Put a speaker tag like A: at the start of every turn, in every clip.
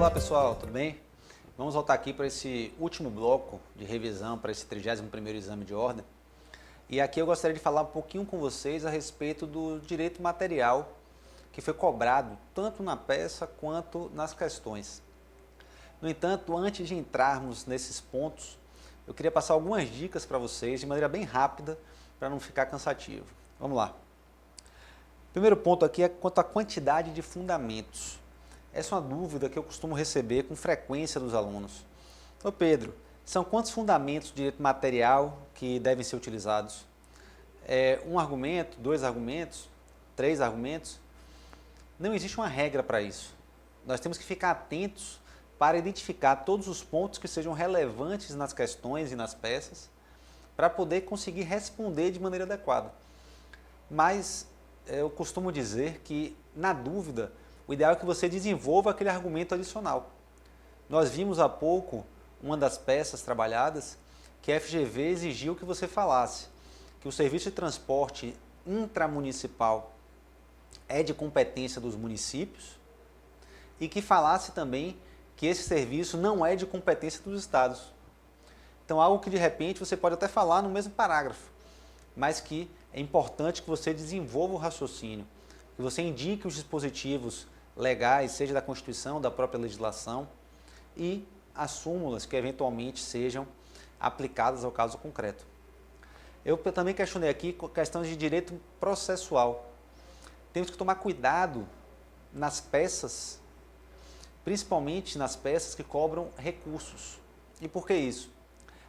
A: Olá pessoal, tudo bem? Vamos voltar aqui para esse último bloco de revisão, para esse 31º exame de ordem. E aqui eu gostaria de falar um pouquinho com vocês a respeito do direito material que foi cobrado tanto na peça quanto nas questões. No entanto, antes de entrarmos nesses pontos, eu queria passar algumas dicas para vocês de maneira bem rápida para não ficar cansativo. Vamos lá. O primeiro ponto aqui é quanto à quantidade de fundamentos. Essa é uma dúvida que eu costumo receber com frequência dos alunos. Ô Pedro, são quantos fundamentos de direito material que devem ser utilizados? Um argumento, 2 argumentos, 3 argumentos? Não existe uma regra para isso. Nós temos que ficar atentos para identificar todos os pontos que sejam relevantes nas questões e nas peças, para poder conseguir responder de maneira adequada. Mas eu costumo dizer que, na dúvida, o ideal é que você desenvolva aquele argumento adicional. Nós vimos há pouco uma das peças trabalhadas que a FGV exigiu que você falasse que o serviço de transporte intramunicipal é de competência dos municípios e que falasse também que esse serviço não é de competência dos estados. Então, algo que de repente você pode até falar no mesmo parágrafo, mas que é importante que você desenvolva o raciocínio, que você indique os dispositivos legais, seja da Constituição, da própria legislação, e as súmulas que eventualmente sejam aplicadas ao caso concreto. Eu também questionei aqui questões de direito processual. Temos que tomar cuidado nas peças, principalmente nas peças que cobram recursos. E por que isso?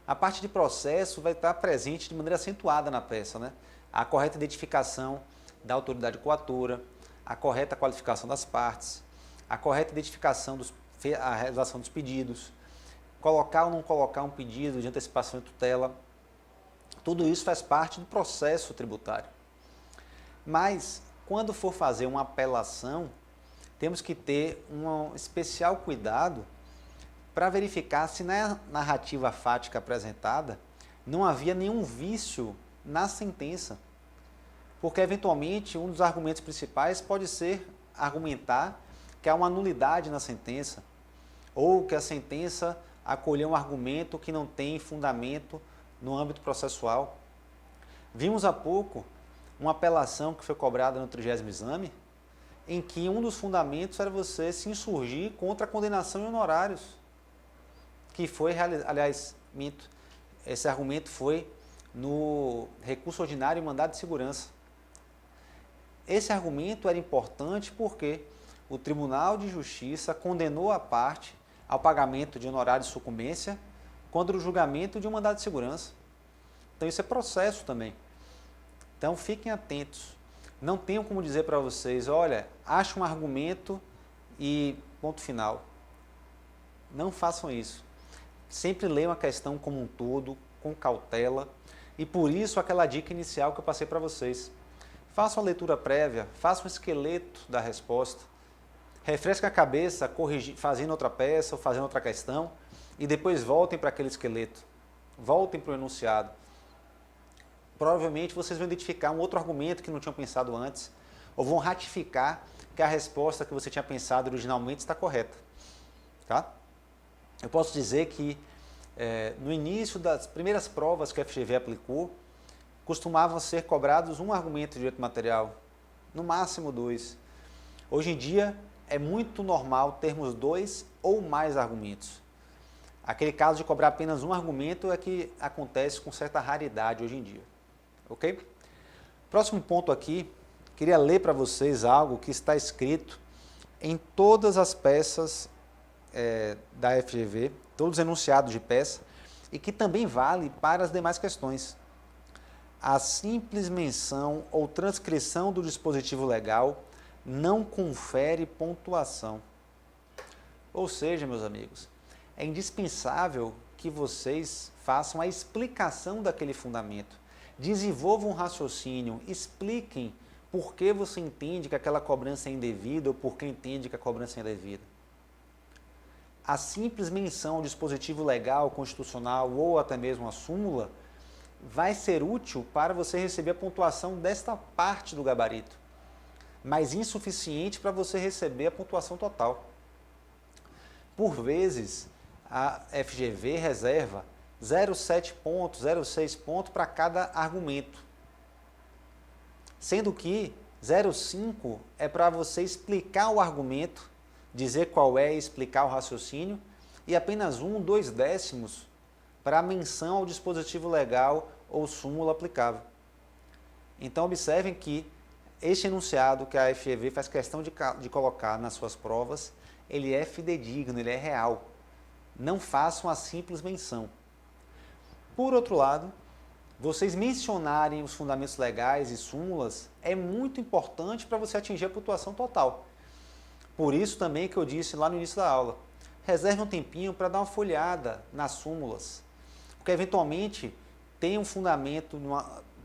A: A parte de processo vai estar presente de maneira acentuada na peça, né? A correta identificação da autoridade coatora, a correta qualificação das partes, a correta identificação, a realização dos pedidos, colocar ou não colocar um pedido de antecipação e tutela. Tudo isso faz parte do processo tributário. Mas, quando for fazer uma apelação, temos que ter um especial cuidado para verificar se na narrativa fática apresentada não havia nenhum vício na sentença. Porque, eventualmente, um dos argumentos principais pode ser argumentar que há uma nulidade na sentença, ou que a sentença acolheu um argumento que não tem fundamento no âmbito processual. Vimos há pouco uma apelação que foi cobrada no 30º exame, em que um dos fundamentos era você se insurgir contra a condenação em honorários, que foi, aliás, minto, esse argumento foi no recurso ordinário e mandado de segurança. Esse argumento era importante porque o Tribunal de Justiça condenou a parte ao pagamento de honorário de sucumbência contra o julgamento de um mandado de segurança. Então isso é processo também. Então fiquem atentos. Não tenho como dizer para vocês, olha, acha um argumento e ponto final. Não façam isso. Sempre leiam a questão como um todo, com cautela, e por isso aquela dica inicial que eu passei para vocês. Façam a leitura prévia, façam um esqueleto da resposta, refresquem a cabeça fazendo outra peça ou fazendo outra questão, e depois voltem para aquele esqueleto, voltem para o enunciado. Provavelmente vocês vão identificar um outro argumento que não tinham pensado antes, ou vão ratificar que a resposta que você tinha pensado originalmente está correta. Tá? Eu posso dizer que no início das primeiras provas que a FGV aplicou, costumavam ser cobrados um argumento de direito material, no máximo 2. Hoje em dia é muito normal termos 2 ou mais argumentos. Aquele caso de cobrar apenas um argumento é que acontece com certa raridade hoje em dia. Ok? Próximo ponto aqui, queria ler para vocês algo que está escrito em todas as peças da FGV, todos os enunciados de peça, e que também vale para as demais questões. A simples menção ou transcrição do dispositivo legal não confere pontuação. Ou seja, meus amigos, é indispensável que vocês façam a explicação daquele fundamento. Desenvolvam um raciocínio, expliquem por que você entende que aquela cobrança é indevida ou por que entende que a cobrança é indevida. A simples menção ao dispositivo legal, constitucional ou até mesmo a súmula vai ser útil para você receber a pontuação desta parte do gabarito, mas insuficiente para você receber a pontuação total. Por vezes, a FGV reserva 0,7 pontos, 0,6 pontos para cada argumento. Sendo que 0,5 é para você explicar o argumento, dizer qual é e explicar o raciocínio, e apenas 1, 2 décimos para a menção ao dispositivo legal ou súmula aplicável. Então, observem que este enunciado que a FGV faz questão de colocar nas suas provas, ele é fidedigno, ele é real. Não façam a simples menção. Por outro lado, vocês mencionarem os fundamentos legais e súmulas é muito importante para você atingir a pontuação total. Por isso também que eu disse lá no início da aula, reserve um tempinho para dar uma folhada nas súmulas, porque eventualmente tem um fundamento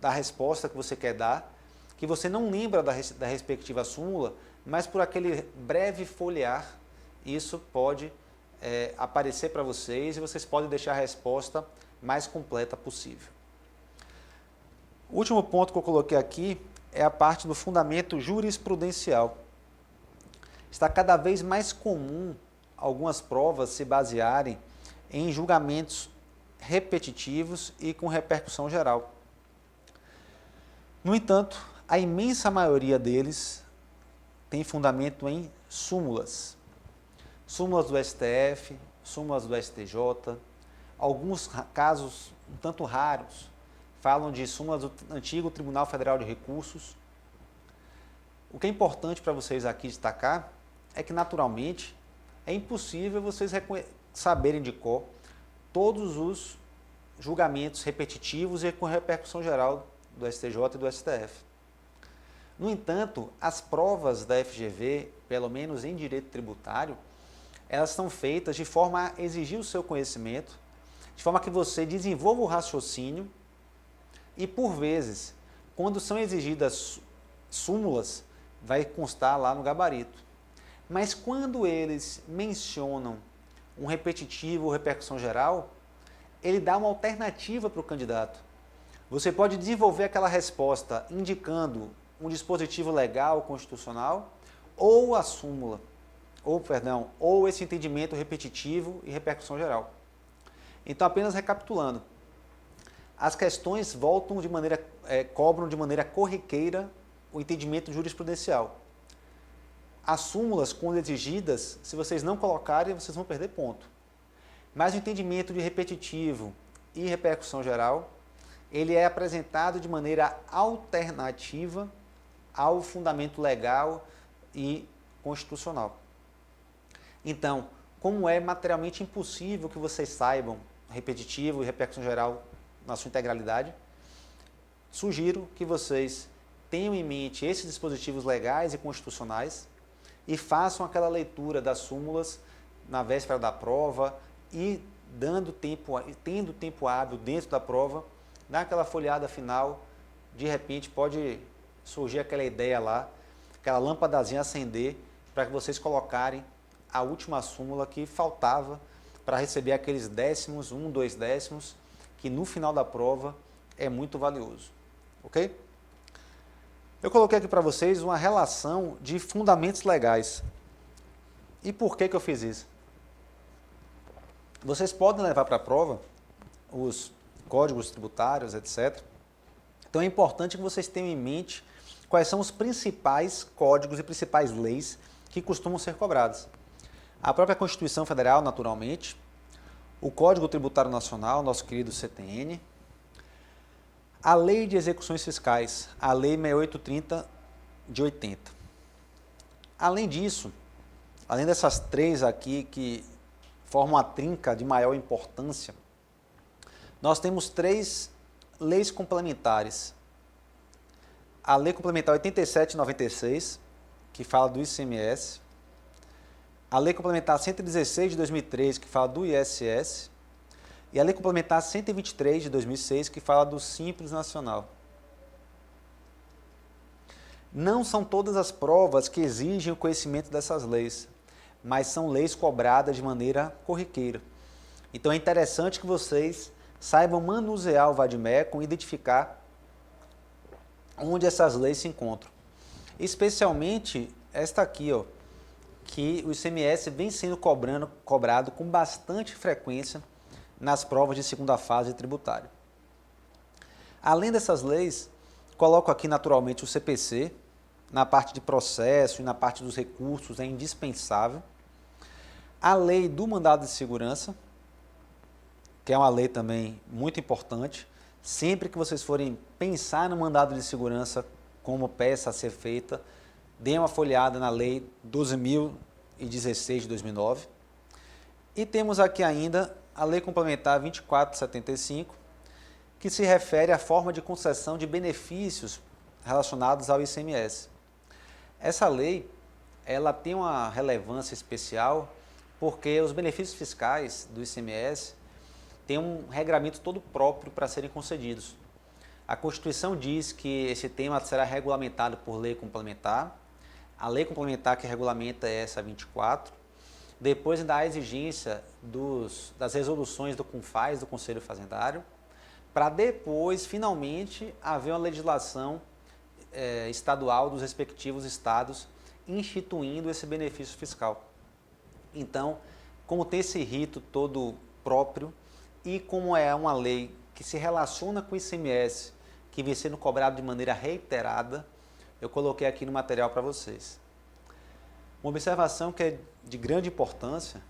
A: da resposta que você quer dar, que você não lembra da respectiva súmula, mas por aquele breve folhear, isso pode aparecer para vocês e vocês podem deixar a resposta mais completa possível. O último ponto que eu coloquei aqui é a parte do fundamento jurisprudencial. Está cada vez mais comum algumas provas se basearem em julgamentos repetitivos e com repercussão geral. No entanto, a imensa maioria deles tem fundamento em súmulas. Súmulas do STF, súmulas do STJ, alguns casos um tanto raros falam de súmulas do antigo Tribunal Federal de Recursos. O que é importante para vocês aqui destacar é que, naturalmente, é impossível vocês saberem de cor todos os julgamentos repetitivos e com repercussão geral do STJ e do STF. No entanto, as provas da FGV, pelo menos em direito tributário, elas são feitas de forma a exigir o seu conhecimento, de forma que você desenvolva o raciocínio e, por vezes, quando são exigidas súmulas, vai constar lá no gabarito. Mas quando eles mencionam um repetitivo ou repercussão geral, ele dá uma alternativa para o candidato. Você pode desenvolver aquela resposta indicando um dispositivo legal, constitucional, ou a súmula, ou esse entendimento repetitivo e repercussão geral. Então, apenas recapitulando, as questões cobram de maneira corriqueira o entendimento jurisprudencial. As súmulas, quando exigidas, se vocês não colocarem, vocês vão perder ponto. Mas o entendimento de repetitivo e repercussão geral, ele é apresentado de maneira alternativa ao fundamento legal e constitucional. Então, como é materialmente impossível que vocês saibam repetitivo e repercussão geral na sua integralidade, sugiro que vocês tenham em mente esses dispositivos legais e constitucionais e façam aquela leitura das súmulas na véspera da prova e tendo tempo hábil dentro da prova, dá aquela folheada final, de repente pode surgir aquela ideia lá, aquela lâmpadazinha acender para que vocês colocarem a última súmula que faltava para receber aqueles décimos, 1, 2 décimos, que no final da prova é muito valioso. Ok? Eu coloquei aqui para vocês uma relação de fundamentos legais. E por que eu fiz isso? Vocês podem levar para a prova os códigos tributários, etc. Então é importante que vocês tenham em mente quais são os principais códigos e principais leis que costumam ser cobradas. A própria Constituição Federal, naturalmente, o Código Tributário Nacional, nosso querido CTN, a Lei de Execuções Fiscais, a Lei 6830 de 80. Além disso, além dessas três aqui que formam a trinca de maior importância, nós temos três leis complementares. A Lei Complementar 87/96, que fala do ICMS, a Lei Complementar 116 de 2003, que fala do ISS, e a Lei Complementar 123 de 2006, que fala do Simples Nacional. Não são todas as provas que exigem o conhecimento dessas leis, mas são leis cobradas de maneira corriqueira. Então é interessante que vocês saibam manusear o vade-mecum e identificar onde essas leis se encontram. Especialmente esta aqui, que o ICMS vem sendo cobrado com bastante frequência nas provas de segunda fase tributária. Além dessas leis, coloco aqui naturalmente o CPC, na parte de processo e na parte dos recursos é indispensável. A lei do mandado de segurança, que é uma lei também muito importante. Sempre que vocês forem pensar no mandado de segurança como peça a ser feita, dê uma folheada na lei 12.016 de 2009. E temos aqui ainda a lei complementar 2475, que se refere à forma de concessão de benefícios relacionados ao ICMS. Essa lei, ela tem uma relevância especial porque os benefícios fiscais do ICMS têm um regramento todo próprio para serem concedidos. A Constituição diz que esse tema será regulamentado por lei complementar. A lei complementar que regulamenta é essa 24. Depois ainda há a exigência das resoluções do CONFAZ, do Conselho Fazendário, para depois, finalmente, haver uma legislação estadual dos respectivos estados instituindo esse benefício fiscal. Então, como tem esse rito todo próprio e como é uma lei que se relaciona com o ICMS, que vem sendo cobrado de maneira reiterada, eu coloquei aqui no material para vocês. Uma observação que é de grande importância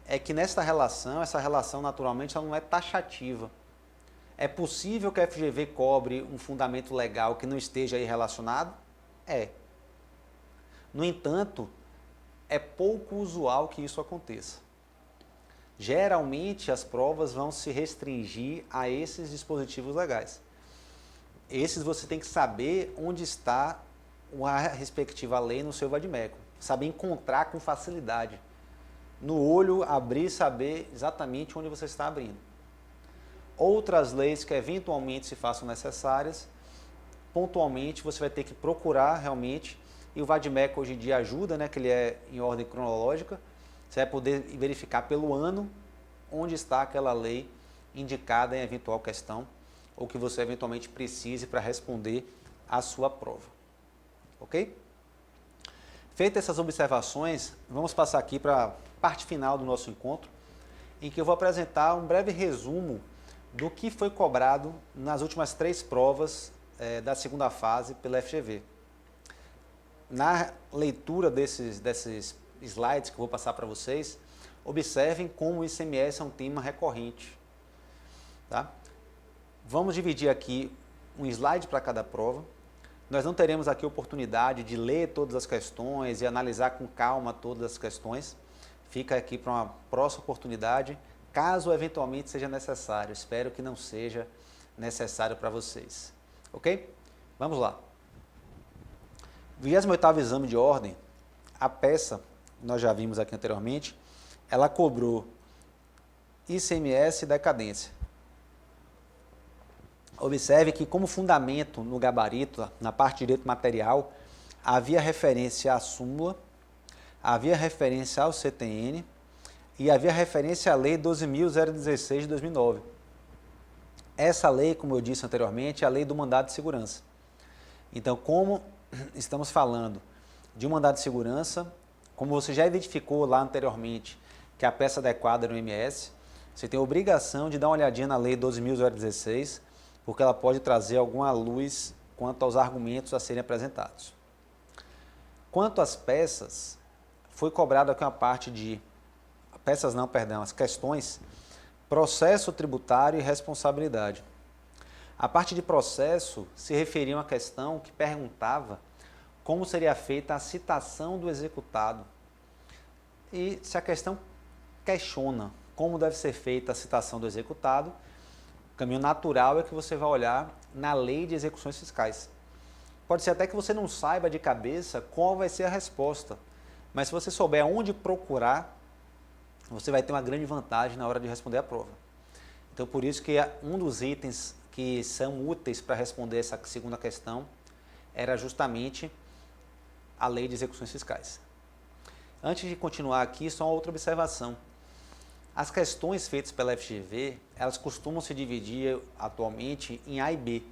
A: é que essa relação naturalmente ela não é taxativa. É possível que a FGV cobre um fundamento legal que não esteja aí relacionado? É. No entanto, é pouco usual que isso aconteça. Geralmente, as provas vão se restringir a esses dispositivos legais. Esses você tem que saber onde está a respectiva lei no seu vade-mecum. Saber encontrar com facilidade. No olho, abrir e saber exatamente onde você está abrindo. Outras leis que eventualmente se façam necessárias, pontualmente você vai ter que procurar realmente, e o vade-mecum hoje em dia ajuda, né, que ele é em ordem cronológica, você vai poder verificar pelo ano onde está aquela lei indicada em eventual questão, ou que você eventualmente precise para responder a sua prova. Ok? Feitas essas observações, vamos passar aqui para a parte final do nosso encontro, em que eu vou apresentar um breve resumo do que foi cobrado nas últimas 3 provas da segunda fase pela FGV. Na leitura desses slides que eu vou passar para vocês, observem como o ICMS é um tema recorrente. Tá? Vamos dividir aqui um slide para cada prova. Nós não teremos aqui oportunidade de ler todas as questões e analisar com calma todas as questões. Fica aqui para uma próxima oportunidade, caso eventualmente seja necessário. Espero que não seja necessário para vocês. Ok? Vamos lá. 28º exame de ordem, a peça, nós já vimos aqui anteriormente, ela cobrou ICMS e decadência. Observe que como fundamento no gabarito, na parte de direito material, havia referência à súmula, havia referência ao CTN e havia referência à lei 12.016 de 2009. Essa lei, como eu disse anteriormente, é a lei do mandado de segurança. Então, como estamos falando de um mandado de segurança, como você já identificou lá anteriormente que a peça adequada era o MS, você tem a obrigação de dar uma olhadinha na lei 12.016, porque ela pode trazer alguma luz quanto aos argumentos a serem apresentados. Quanto às peças, foi cobrado aqui uma parte de, as questões, processo tributário e responsabilidade. A parte de processo se referia a uma questão que perguntava como seria feita a citação do executado. E se a questão questiona como deve ser feita a citação do executado, o caminho natural é que você vai olhar na lei de execuções fiscais. Pode ser até que você não saiba de cabeça qual vai ser a resposta, mas se você souber onde procurar, você vai ter uma grande vantagem na hora de responder a prova. Então, por isso que um dos itens que são úteis para responder essa segunda questão era justamente a lei de execuções fiscais. Antes de continuar aqui, só uma outra observação. As questões feitas pela FGV, elas costumam se dividir atualmente em A e B.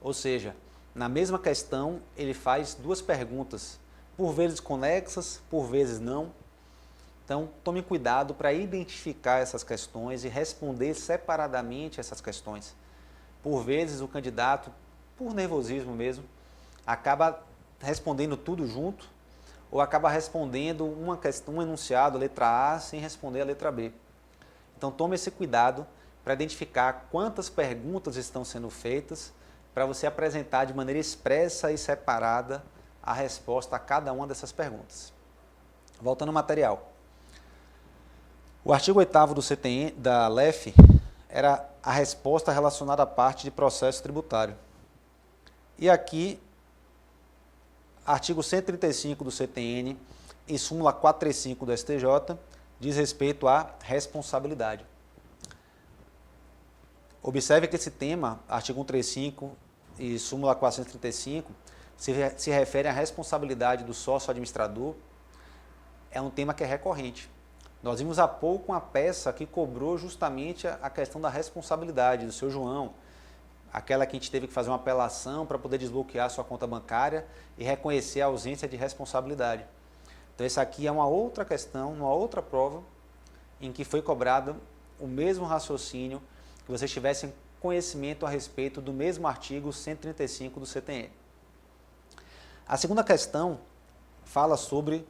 A: Ou seja, na mesma questão, ele faz 2 perguntas por vezes conexas, por vezes não. Então, tome cuidado para identificar essas questões e responder separadamente essas questões. Por vezes, o candidato, por nervosismo mesmo, acaba respondendo tudo junto ou acaba respondendo uma questão, um enunciado, letra A, sem responder a letra B. Então, tome esse cuidado para identificar quantas perguntas estão sendo feitas para você apresentar de maneira expressa e separada a resposta a cada uma dessas perguntas. Voltando ao material. O artigo 8º do CTN, da LEF, era a resposta relacionada à parte de processo tributário. E aqui, artigo 135 do CTN e súmula 435 do STJ, diz respeito à responsabilidade. Observe que esse tema, artigo 135 e súmula 435, se refere à responsabilidade do sócio administrador, é um tema que é recorrente. Nós vimos há pouco uma peça que cobrou justamente a questão da responsabilidade do seu João, aquela que a gente teve que fazer uma apelação para poder desbloquear sua conta bancária e reconhecer a ausência de responsabilidade. Então, essa aqui é uma outra questão, uma outra prova, em que foi cobrado o mesmo raciocínio, que vocês tivessem conhecimento a respeito do mesmo artigo 135 do CTN. A segunda questão fala sobre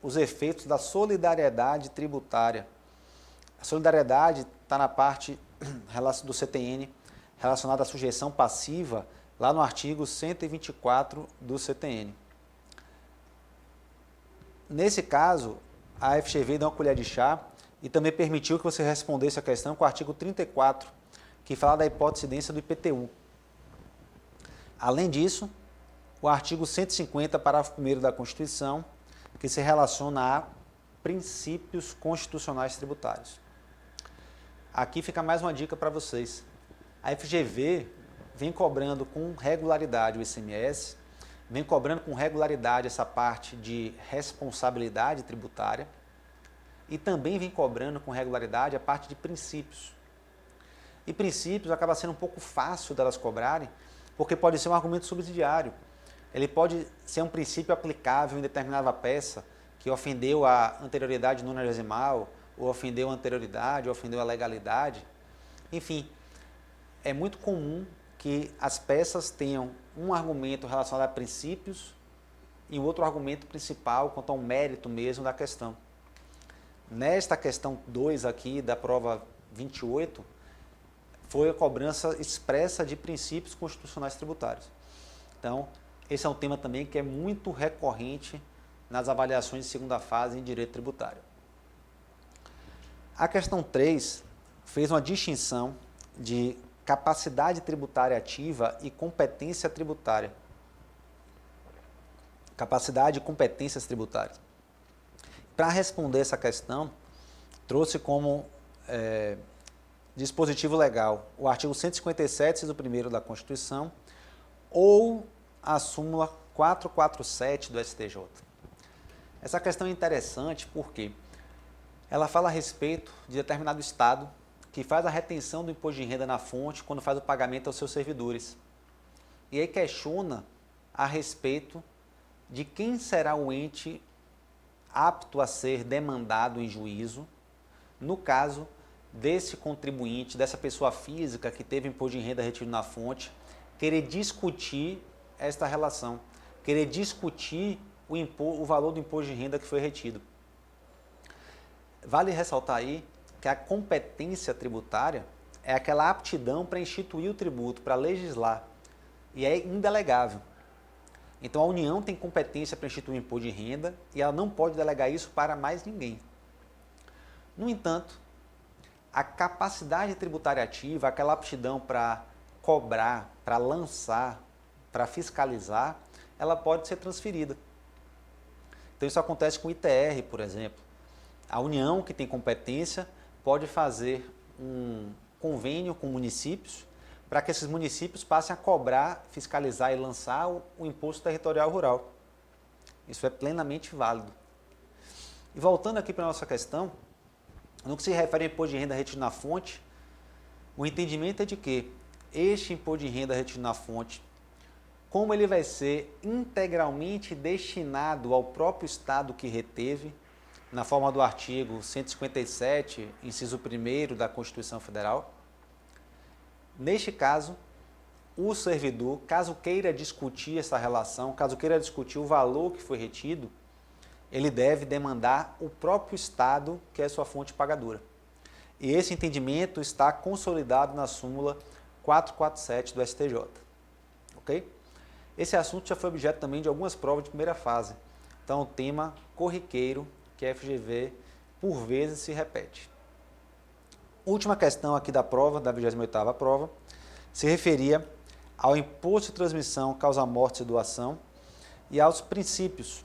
A: os efeitos da solidariedade tributária. A solidariedade está na parte do CTN relacionada à sujeição passiva, lá no artigo 124 do CTN. Nesse caso, a FGV deu uma colher de chá e também permitiu que você respondesse a questão com o artigo 34, que fala da hipótese de incidência do IPTU. Além disso, o artigo 150, parágrafo 1º da Constituição, que se relaciona a princípios constitucionais tributários. Aqui fica mais uma dica para vocês. A FGV vem cobrando com regularidade o ICMS, vem cobrando com regularidade essa parte de responsabilidade tributária e também vem cobrando com regularidade a parte de princípios. E princípios acaba sendo um pouco fácil delas cobrarem, porque pode ser um argumento subsidiário. Ele pode ser um princípio aplicável em determinada peça que ofendeu a anterioridade nonagesimal, ou ofendeu a anterioridade, ou ofendeu a legalidade. Enfim, é muito comum que as peças tenham um argumento relacionado a princípios e um outro argumento principal quanto ao mérito mesmo da questão. Nesta questão 2 aqui da prova 28, foi a cobrança expressa de princípios constitucionais tributários. Então, esse é um tema também que é muito recorrente nas avaliações de segunda fase em direito tributário. A questão 3 fez uma distinção de capacidade tributária ativa e competência tributária. Capacidade e competências tributárias. Para responder essa questão, trouxe como dispositivo legal o artigo 157, inciso 1º da Constituição, ou a súmula 447 do STJ. Essa questão é interessante porque ela fala a respeito de determinado estado que faz a retenção do imposto de renda na fonte quando faz o pagamento aos seus servidores. E aí questiona a respeito de quem será o ente apto a ser demandado em juízo no caso desse contribuinte, dessa pessoa física que teve imposto de renda retido na fonte, querer discutir esta relação, querer discutir o valor do imposto de renda que foi retido. Vale ressaltar aí que a competência tributária é aquela aptidão para instituir o tributo, para legislar, e é indelegável. Então a União tem competência para instituir o imposto de renda e ela não pode delegar isso para mais ninguém. No entanto, a capacidade tributária ativa, aquela aptidão para cobrar, para lançar, para fiscalizar, ela pode ser transferida. Então isso acontece com o ITR, por exemplo. A União, que tem competência, pode fazer um convênio com municípios para que esses municípios passem a cobrar, fiscalizar e lançar o imposto territorial rural. Isso é plenamente válido. E voltando aqui para a nossa questão, no que se refere ao imposto de renda retido na fonte, o entendimento é de que este imposto de renda retido na fonte como ele vai ser integralmente destinado ao próprio Estado que reteve, na forma do artigo 157, inciso 1º da Constituição Federal. Neste caso, o servidor, caso queira discutir essa relação, caso queira discutir o valor que foi retido, ele deve demandar o próprio Estado, que é sua fonte pagadora. E esse entendimento está consolidado na súmula 447 do STJ. Ok? Esse assunto já foi objeto também de algumas provas de primeira fase. Então, o tema corriqueiro, que a FGV, por vezes, se repete. Última questão aqui da prova, da 28ª prova, se referia ao imposto de transmissão, causa-morte e doação e aos princípios.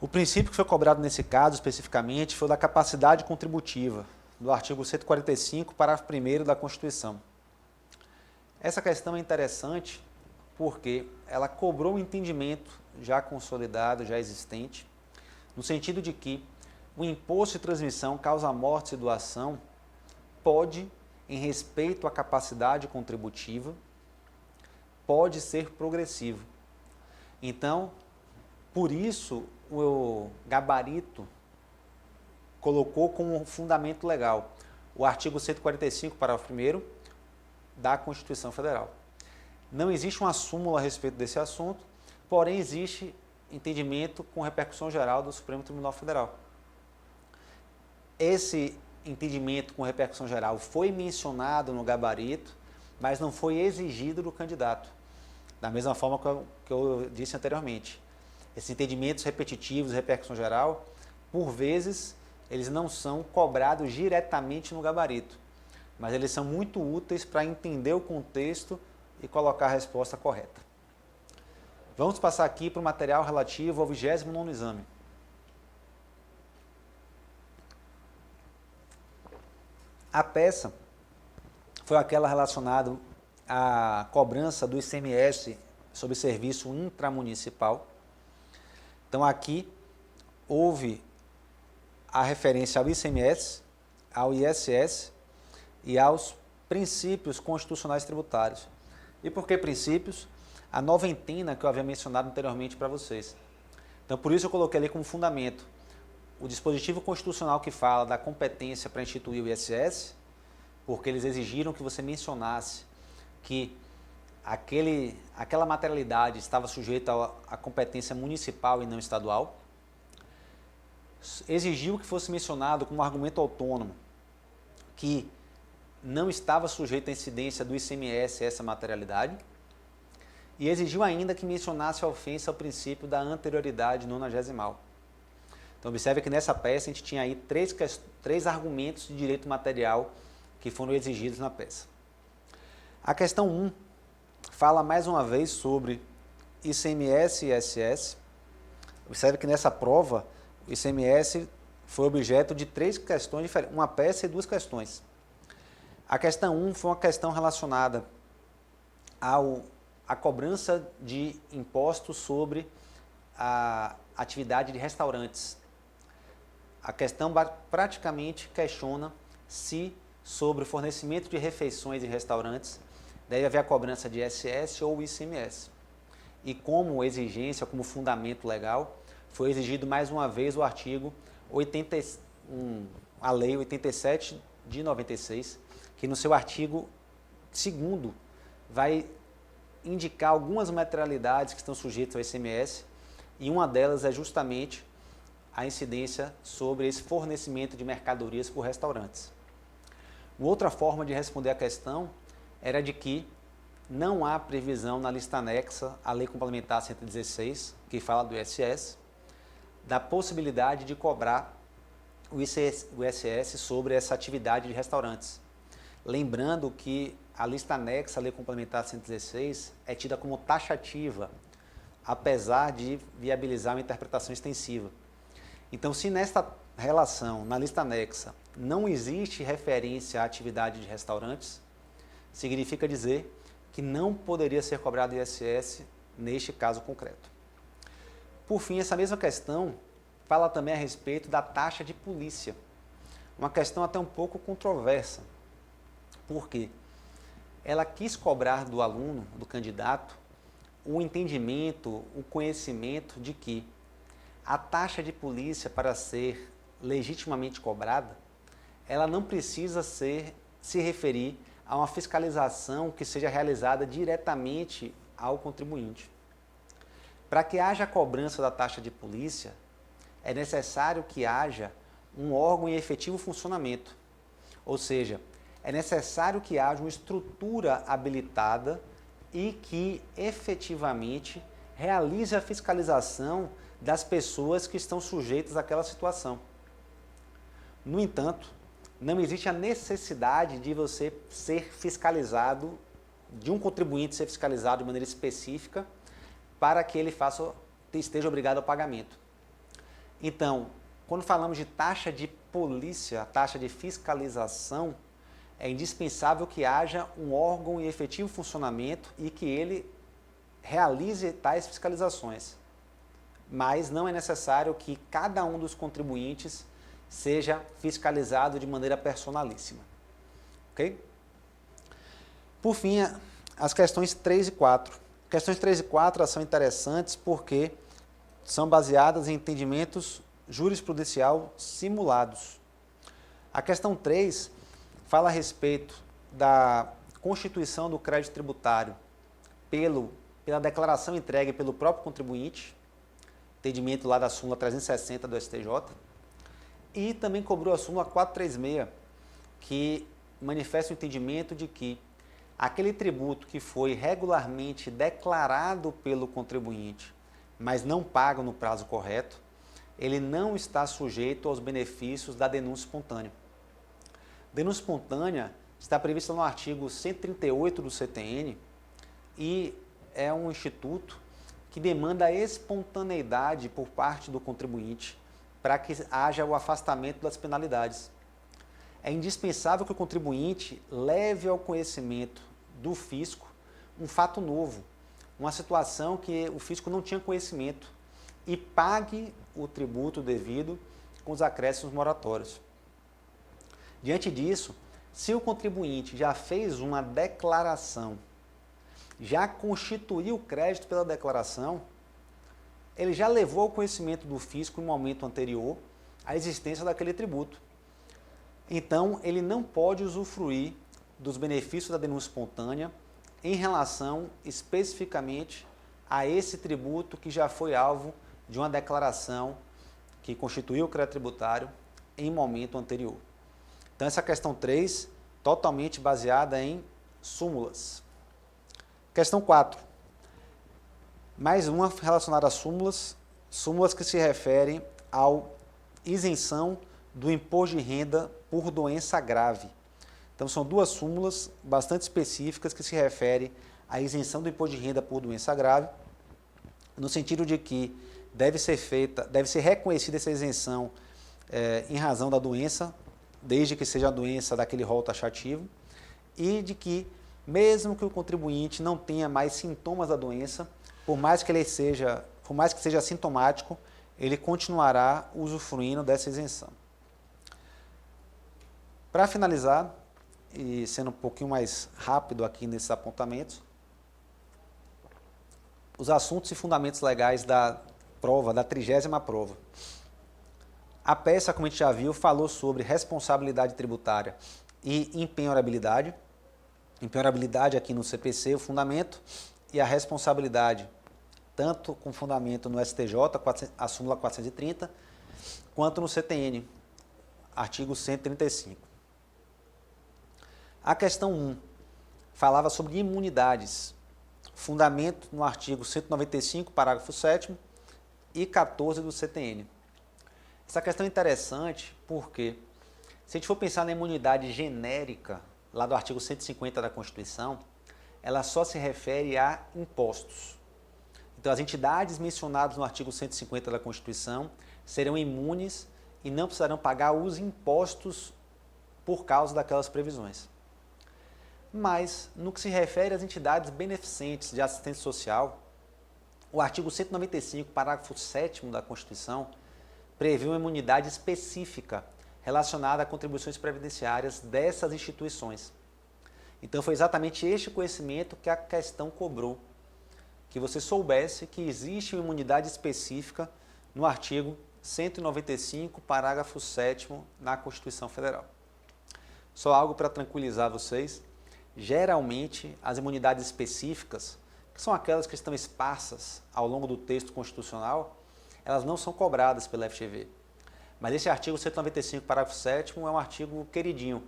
A: O princípio que foi cobrado nesse caso, especificamente, foi o da capacidade contributiva, do artigo 145, parágrafo 1º da Constituição. Essa questão é interessante porque ela cobrou um entendimento já consolidado, já existente, no sentido de que o imposto de transmissão, causa-morte e doação pode, em respeito à capacidade contributiva, pode ser progressivo. Então, por isso, o gabarito colocou como fundamento legal o artigo 145, parágrafo 1º da Constituição Federal. Não existe uma súmula a respeito desse assunto, porém existe entendimento com repercussão geral do Supremo Tribunal Federal. Esse entendimento com repercussão geral foi mencionado no gabarito, mas não foi exigido do candidato. Da mesma forma que eu disse anteriormente. Esses entendimentos repetitivos, repercussão geral, por vezes, eles não são cobrados diretamente no gabarito, mas eles são muito úteis para entender o contexto e colocar a resposta correta. Vamos passar aqui para o material relativo ao 29º exame. A peça foi aquela relacionada à cobrança do ICMS sobre serviço intramunicipal. Então aqui houve a referência ao ICMS, ao ISS e aos princípios constitucionais tributários. E por que princípios? A noventena que eu havia mencionado anteriormente para vocês. Então, por isso eu coloquei ali como fundamento o dispositivo constitucional que fala da competência para instituir o ISS, porque eles exigiram que você mencionasse que aquela materialidade estava sujeita à competência municipal e não estadual. Exigiu que fosse mencionado como argumento autônomo que não estava sujeito à incidência do ICMS essa materialidade, e exigiu ainda que mencionasse a ofensa ao princípio da anterioridade nonagesimal. Então observe que nessa peça a gente tinha aí três argumentos de direito material que foram exigidos na peça. A questão 1 fala mais uma vez sobre ICMS e ISS. Observe que nessa prova o ICMS foi objeto de 3 questões diferentes, uma peça e 2 questões. A questão 1 foi uma questão relacionada à cobrança de impostos sobre a atividade de restaurantes. A questão praticamente questiona se, sobre o fornecimento de refeições em restaurantes, deve haver a cobrança de ISS ou ICMS. E como exigência, como fundamento legal, foi exigido mais uma vez o artigo a Lei 87 de 96, que no seu artigo 2º vai indicar algumas materialidades que estão sujeitas ao ICMS, e uma delas é justamente a incidência sobre esse fornecimento de mercadorias por restaurantes. Uma outra forma de responder a questão era de que não há previsão na lista anexa à Lei Complementar 116, que fala do ISS, da possibilidade de cobrar o ISS sobre essa atividade de restaurantes. Lembrando que a lista anexa à Lei Complementar 116 é tida como taxativa, apesar de viabilizar uma interpretação extensiva. Então, se nesta relação, na lista anexa, não existe referência à atividade de restaurantes, significa dizer que não poderia ser cobrado ISS neste caso concreto. Por fim, essa mesma questão fala também a respeito da taxa de polícia. Uma questão até um pouco controversa. Por quê? Ela quis cobrar do aluno, do candidato, o entendimento, o conhecimento de que a taxa de polícia, para ser legitimamente cobrada, ela não precisa se referir a uma fiscalização que seja realizada diretamente ao contribuinte. Para que haja cobrança da taxa de polícia, é necessário que haja um órgão em efetivo funcionamento, ou seja, é necessário que haja uma estrutura habilitada e que efetivamente realize a fiscalização das pessoas que estão sujeitas àquela situação. No entanto, não existe a necessidade de você ser fiscalizado, de um contribuinte ser fiscalizado de maneira específica para que ele esteja obrigado ao pagamento. Então, quando falamos de taxa de polícia, taxa de fiscalização, é indispensável que haja um órgão em efetivo funcionamento e que ele realize tais fiscalizações. Mas não é necessário que cada um dos contribuintes seja fiscalizado de maneira personalíssima. Ok? Por fim, as questões 3 e 4. Questões 3 e 4 são interessantes porque são baseadas em entendimentos jurisprudencial simulados. A questão 3 fala a respeito da constituição do crédito tributário pela declaração entregue pelo próprio contribuinte, entendimento lá da súmula 360 do STJ, e também cobrou a súmula 436, que manifesta o entendimento de que aquele tributo que foi regularmente declarado pelo contribuinte, mas não pago no prazo correto, ele não está sujeito aos benefícios da denúncia espontânea. Denúncia espontânea está prevista no artigo 138 do CTN e é um instituto que demanda a espontaneidade por parte do contribuinte para que haja o afastamento das penalidades. É indispensável que o contribuinte leve ao conhecimento do fisco um fato novo, uma situação que o fisco não tinha conhecimento e pague o tributo devido com os acréscimos moratórios. Diante disso, se o contribuinte já fez uma declaração, já constituiu o crédito pela declaração, ele já levou ao conhecimento do fisco no momento anterior a existência daquele tributo. Então, ele não pode usufruir dos benefícios da denúncia espontânea em relação especificamente a esse tributo que já foi alvo de uma declaração que constituiu o crédito tributário em momento anterior. Então, essa questão 3, totalmente baseada em súmulas. Questão 4. Mais uma relacionada a súmulas que se referem à isenção do imposto de renda por doença grave. Então, são duas súmulas bastante específicas que se referem à isenção do imposto de renda por doença grave, no sentido de que deve ser reconhecida essa isenção em razão da doença, desde que seja a doença daquele rol taxativo, e de que, mesmo que o contribuinte não tenha mais sintomas da doença, por mais que seja sintomático, ele continuará usufruindo dessa isenção. Para finalizar, e sendo um pouquinho mais rápido aqui nesses apontamentos, os assuntos e fundamentos legais da prova, da 30ª prova. A peça, como a gente já viu, falou sobre responsabilidade tributária e empenhorabilidade. Empenhorabilidade aqui no CPC, o fundamento, e a responsabilidade, tanto com fundamento no STJ, a súmula 430, quanto no CTN, artigo 135. A questão 1 falava sobre imunidades, fundamento no artigo 195, parágrafo 7º e 14 do CTN. Essa questão é interessante porque, se a gente for pensar na imunidade genérica, lá do artigo 150 da Constituição, ela só se refere a impostos. Então, as entidades mencionadas no artigo 150 da Constituição serão imunes e não precisarão pagar os impostos por causa daquelas previsões. Mas, no que se refere às entidades beneficentes de assistência social, o artigo 195, parágrafo 7º da Constituição, prevê uma imunidade específica relacionada a contribuições previdenciárias dessas instituições. Então, foi exatamente este conhecimento que a questão cobrou. que você soubesse que existe uma imunidade específica no artigo 195, parágrafo 7º na Constituição Federal. Só algo para tranquilizar vocês, geralmente as imunidades específicas, que são aquelas que estão esparsas ao longo do texto constitucional, elas não são cobradas pela FGV. Mas esse artigo 195, parágrafo 7º é um artigo queridinho,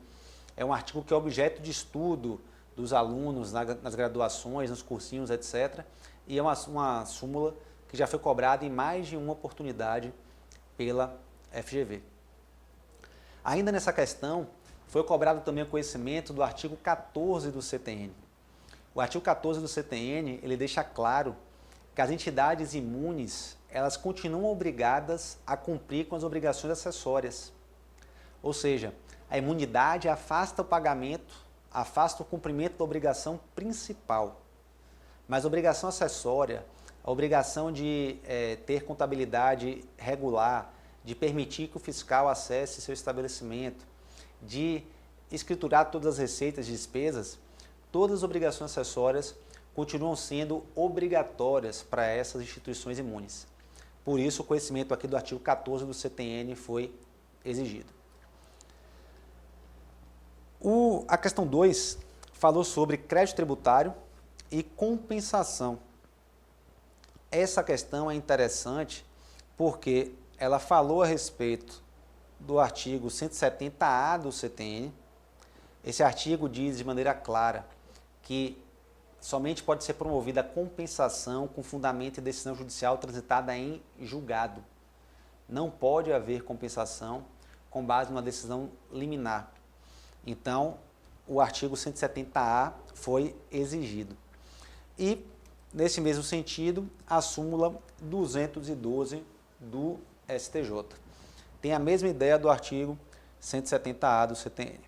A: é um artigo que é objeto de estudo dos alunos nas graduações, nos cursinhos, etc. E é uma súmula que já foi cobrada em mais de uma oportunidade pela FGV. Ainda nessa questão, foi cobrado também o conhecimento do artigo 14 do CTN. O artigo 14 do CTN, ele deixa claro que as entidades imunes, elas continuam obrigadas a cumprir com as obrigações acessórias. Ou seja, a imunidade afasta o pagamento, afasta o cumprimento da obrigação principal. Mas a obrigação acessória, a obrigação de ter contabilidade regular, de permitir que o fiscal acesse seu estabelecimento, de escriturar todas as receitas e despesas, todas as obrigações acessórias continuam sendo obrigatórias para essas instituições imunes. Por isso, o conhecimento aqui do artigo 14 do CTN foi exigido. A questão 2 falou sobre crédito tributário e compensação. Essa questão é interessante porque ela falou a respeito do artigo 170A do CTN. Esse artigo diz de maneira clara que somente pode ser promovida a compensação com fundamento em decisão judicial transitada em julgado. Não pode haver compensação com base numa decisão liminar. Então, o artigo 170A foi exigido. E, nesse mesmo sentido, a súmula 212 do STJ. Tem a mesma ideia do artigo 170A do CTN.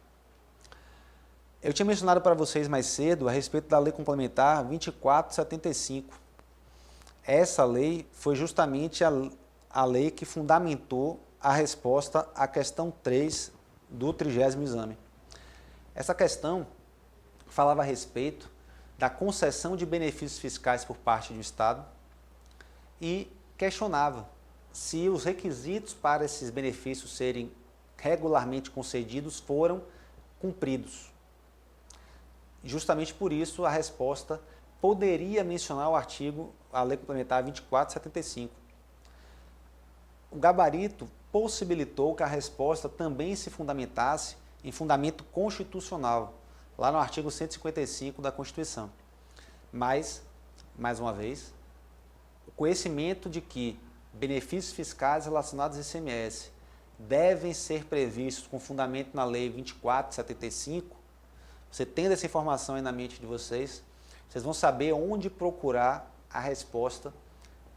A: Eu tinha mencionado para vocês mais cedo a respeito da Lei Complementar 2475. Essa lei foi justamente a lei que fundamentou a resposta à questão 3 do 30º exame. Essa questão falava a respeito da concessão de benefícios fiscais por parte do Estado e questionava se os requisitos para esses benefícios serem regularmente concedidos foram cumpridos. Justamente por isso, a resposta poderia mencionar a Lei Complementar 2475. O gabarito possibilitou que a resposta também se fundamentasse em fundamento constitucional, lá no artigo 155 da Constituição. Mas, mais uma vez, o conhecimento de que benefícios fiscais relacionados ao ICMS devem ser previstos com fundamento na Lei 2475, você tendo essa informação aí na mente de vocês, vocês vão saber onde procurar a resposta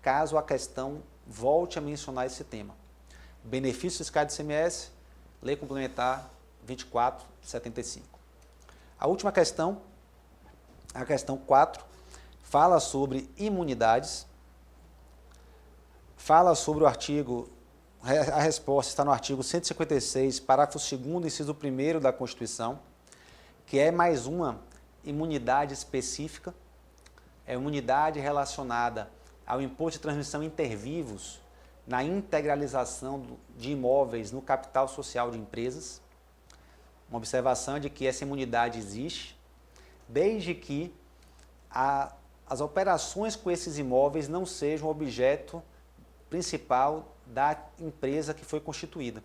A: caso a questão volte a mencionar esse tema. Benefícios fiscais do ICMS, Lei Complementar 2475. A última questão, a questão 4, fala sobre imunidades, fala sobre o artigo, a resposta está no artigo 156, parágrafo 2º, inciso 1º da Constituição, que é mais uma imunidade específica, é imunidade relacionada ao imposto de transmissão inter vivos na integralização de imóveis no capital social de empresas. Uma observação de que essa imunidade existe desde que as operações com esses imóveis não sejam objeto principal da empresa que foi constituída.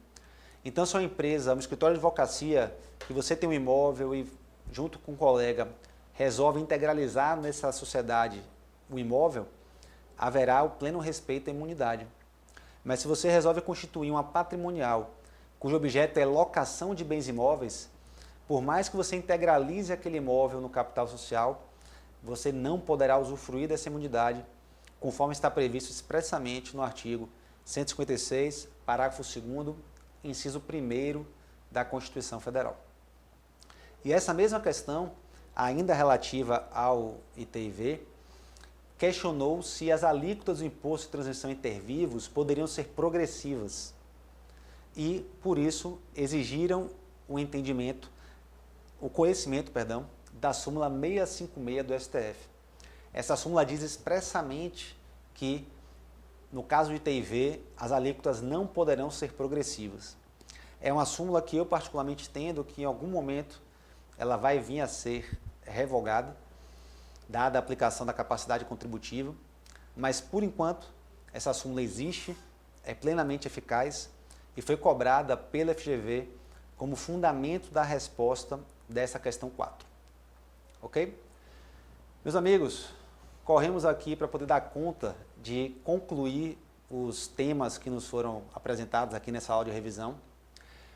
A: Então, se uma empresa, um escritório de advocacia, que você tem um imóvel e, junto com um colega, resolve integralizar nessa sociedade o imóvel, haverá o pleno respeito à imunidade. Mas se você resolve constituir uma patrimonial, cujo objeto é locação de bens imóveis, por mais que você integralize aquele imóvel no capital social, você não poderá usufruir dessa imunidade, conforme está previsto expressamente no artigo 156, parágrafo 2º, inciso 1º da Constituição Federal. E essa mesma questão, ainda relativa ao ITIV, questionou se as alíquotas do imposto de transmissão inter vivos poderiam ser progressivas e, por isso, exigiram o conhecimento da súmula 656 do STF. Essa súmula diz expressamente que, no caso de TIV, as alíquotas não poderão ser progressivas. É uma súmula que eu particularmente entendo que em algum momento ela vai vir a ser revogada, dada a aplicação da capacidade contributiva, mas por enquanto essa súmula existe, é plenamente eficaz e foi cobrada pela FGV como fundamento da resposta dessa questão 4. Ok? Meus amigos, corremos aqui para poder dar conta de concluir os temas que nos foram apresentados aqui nessa audiorevisão.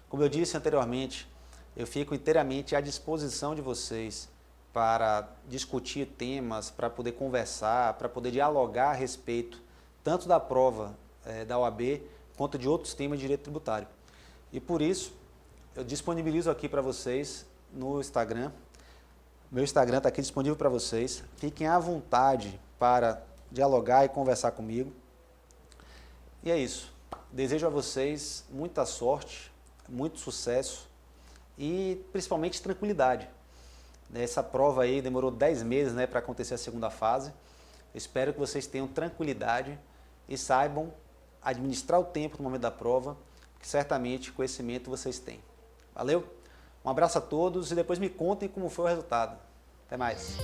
A: Como eu disse anteriormente, eu fico inteiramente à disposição de vocês para discutir temas, para poder conversar, para poder dialogar a respeito tanto da prova da OAB quanto de outros temas de direito tributário. E por isso, eu disponibilizo aqui para vocês no Instagram. Meu Instagram está aqui disponível para vocês. Fiquem à vontade para dialogar e conversar comigo. E é isso. Desejo a vocês muita sorte, muito sucesso e principalmente tranquilidade. Essa prova aí demorou 10 meses, né, para acontecer a segunda fase. Eu espero que vocês tenham tranquilidade e saibam administrar o tempo no momento da prova, que certamente conhecimento vocês têm. Valeu? Um abraço a todos e depois me contem como foi o resultado. Até mais.